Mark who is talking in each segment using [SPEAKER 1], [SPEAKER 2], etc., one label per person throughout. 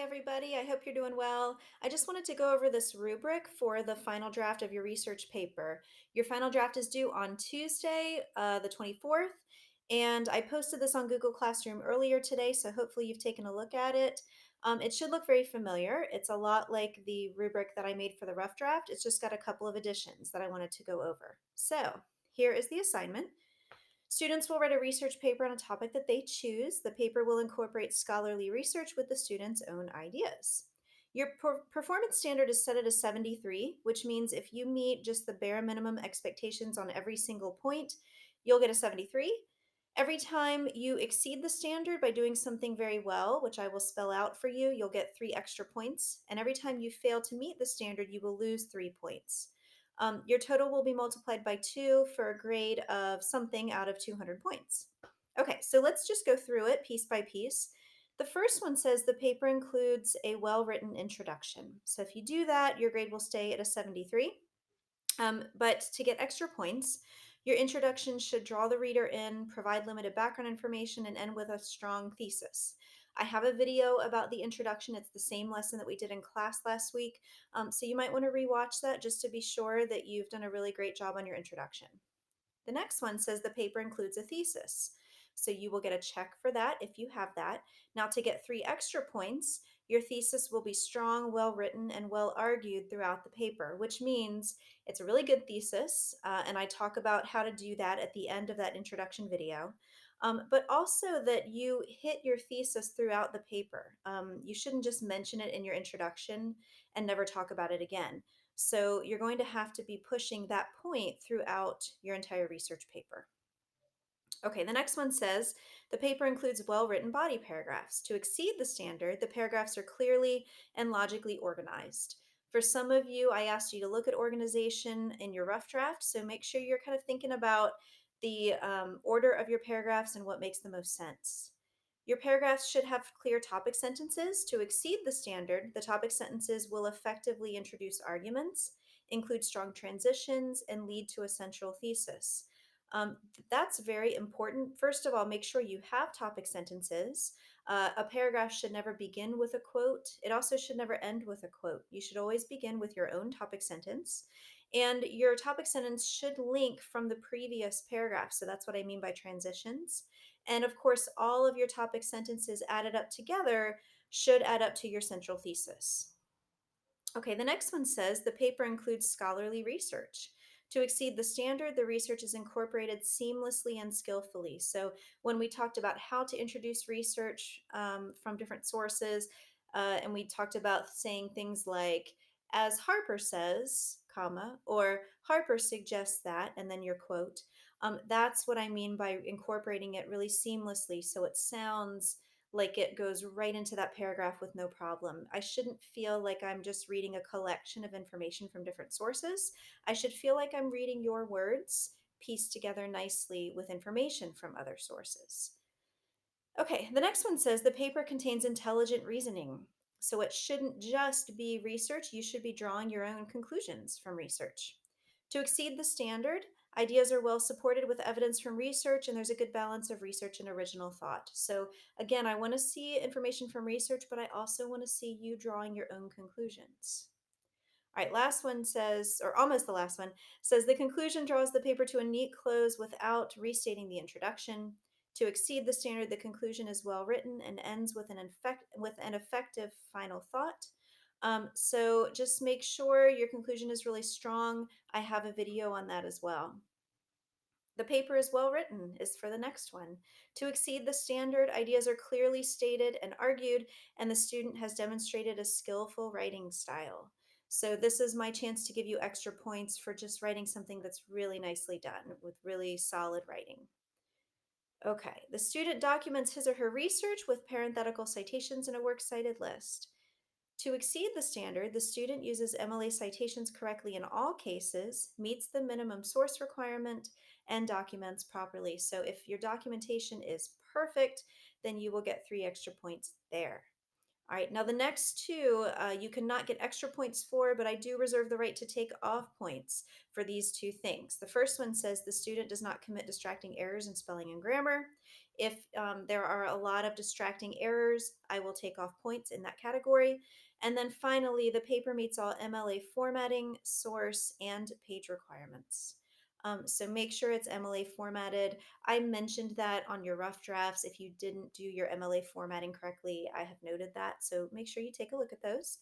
[SPEAKER 1] everybody. I hope you're doing well. I just wanted to go over this rubric for the final draft of your research paper. Your final draft is due on Tuesday, the 24th, and I posted this on Google Classroom earlier today, so hopefully you've taken a look at it. It should look very familiar. It's a lot like the rubric that I made for the rough draft. It's just got a couple of additions that I wanted to go over. So here is the assignment. Students will write a research paper on a topic that they choose. The paper will incorporate scholarly research with the students' own ideas. Your performance standard is set at a 73, which means if you meet just the bare minimum expectations on every single point, you'll get a 73. Every time you exceed the standard by doing something very well, which I will spell out for you, you'll get 3 extra points. And every time you fail to meet the standard, you will lose 3 points. Your total will be multiplied by 2 for a grade of something out of 200 points. Okay, so let's just go through it piece by piece. The first one says the paper includes a well-written introduction. So if you do that, your grade will stay at a 73. But to get extra points, your introduction should draw the reader in, provide limited background information, and end with a strong thesis. I have a video about the introduction. It's the same lesson that we did in class last week. So you might want to rewatch that just to be sure that you've done a really great job on your introduction. The next one says the paper includes a thesis. So you will get a check for that if you have that. Now, to get 3 extra points, your thesis will be strong, well written, and well argued throughout the paper, which means it's a really good thesis. And I talk about how to do that at the end of that introduction video. But also that you hit your thesis throughout the paper. You shouldn't just mention it in your introduction and never talk about it again. So you're going to have to be pushing that point throughout your entire research paper. Okay, the next one says the paper includes well-written body paragraphs. To exceed the standard, the paragraphs are clearly and logically organized. For some of you, I asked you to look at organization in your rough draft, so make sure you're kind of thinking about the order of your paragraphs and what makes the most sense. Your paragraphs should have clear topic sentences. To exceed the standard, the topic sentences will effectively introduce arguments, include strong transitions, and lead to a central thesis. That's very important. First of all, make sure you have topic sentences. A paragraph should never begin with a quote. It also should never end with a quote. You should always begin with your own topic sentence. And your topic sentence should link from the previous paragraph. So that's what I mean by transitions. And of course, all of your topic sentences added up together should add up to your central thesis. Okay, the next one says the paper includes scholarly research. To exceed the standard, the research is incorporated seamlessly and skillfully. So, when we talked about how to introduce research from different sources, and we talked about saying things like, as Harper says, comma, or Harper suggests that, and then your quote, that's what I mean by incorporating it really seamlessly so it sounds like it goes right into that paragraph with no problem. I shouldn't feel like I'm just reading a collection of information from different sources. I should feel like I'm reading your words pieced together nicely with information from other sources. Okay, the next one says the paper contains intelligent reasoning. So it shouldn't just be research, you should be drawing your own conclusions from research. To exceed the standard, ideas are well supported with evidence from research, and there's a good balance of research and original thought. So, again, I want to see information from research, but I also want to see you drawing your own conclusions. All right, last one says, or almost the last one, says the conclusion draws the paper to a neat close without restating the introduction. To exceed the standard, the conclusion is well written and ends with an effective final thought. So just make sure your conclusion is really strong. I have a video on that as well. The paper is well written is for the next one. To exceed the standard, ideas are clearly stated and argued, and the student has demonstrated a skillful writing style. So this is my chance to give you extra points for just writing something that's really nicely done with really solid writing. Okay, the student documents his or her research with parenthetical citations and a works cited list. To exceed the standard, the student uses MLA citations correctly in all cases, meets the minimum source requirement, and documents properly. So if your documentation is perfect, then you will get 3 extra points there. All right, now the next two you cannot get extra points for, but I do reserve the right to take off points for these two things. The first one says the student does not commit distracting errors in spelling and grammar. If there are a lot of distracting errors, I will take off points in that category. And then finally, the paper meets all MLA formatting, source, and page requirements. So make sure it's MLA formatted. I mentioned that on your rough drafts. If you didn't do your MLA formatting correctly, I have noted that. So make sure you take a look at those.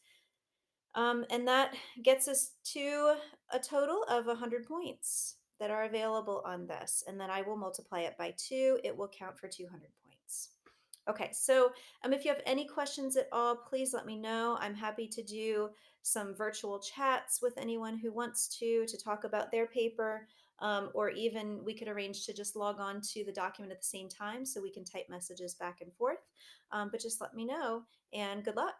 [SPEAKER 1] And that gets us to a total of 100 points that are available on this. And then I will multiply it by 2. It will count for 200 points. Okay, so if you have any questions at all, please let me know. I'm happy to do some virtual chats with anyone who wants to talk about their paper, or even we could arrange to just log on to the document at the same time so we can type messages back and forth. But just let me know, and good luck.